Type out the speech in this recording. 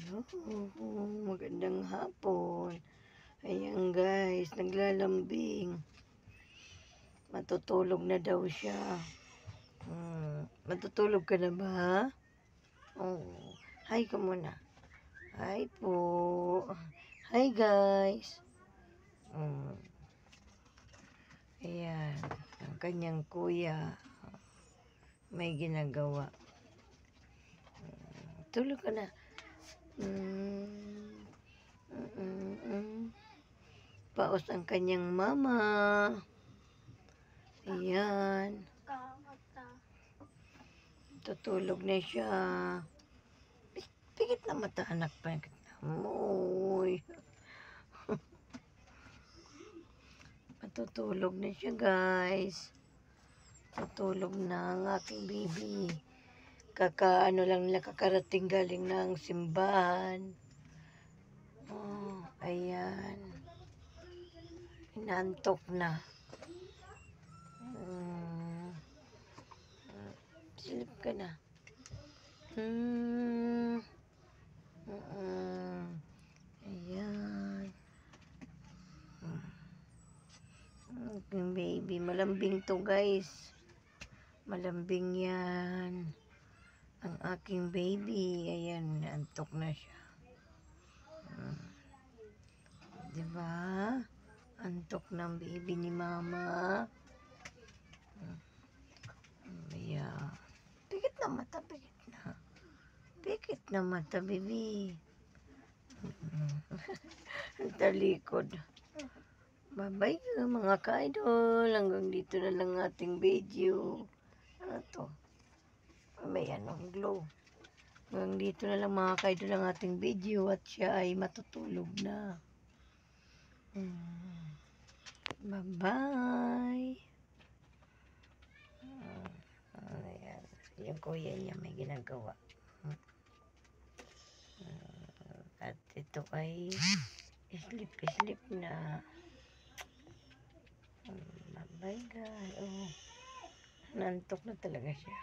Magandang hapon. Ayan guys, naglalambing. Matutulog na daw siya. Matutulog ka na ba? Oh, hi ka muna. Hi po. Hi guys. Ayan, ang kanyang kuya may ginagawa. Tulog ka na. Paos ang kanyang mama. Ayan. Tutulog na siya. Pigit na mata, anak pa. Amoy. Matutulog na siya, guys. Tutulog na ang aking baby. Kakaano lang nila, kakarating galing ng simbahan. Oh, ayan. Inantok na. Silip ka na. Ayan. Aking baby. Malambing to, guys. Malambing yan. Ang aking baby. Ayan, antok na siya. Diba? Antok ng baby ni mama. Ayan. Pikit na mata, pikit na. Pikit na mata, baby. Ang talikod. Bye-bye mga ka-idol. Hanggang dito na lang ating video. Ano to? May anong glow. Hanggang dito na lang mga ka-idol ang ating video at siya ay matutulog na. Bye-bye. Ayan. Yung kuya niya may ginagawa. At ito ay sleep na. Bye-bye guys. Oh, nantok na talaga siya.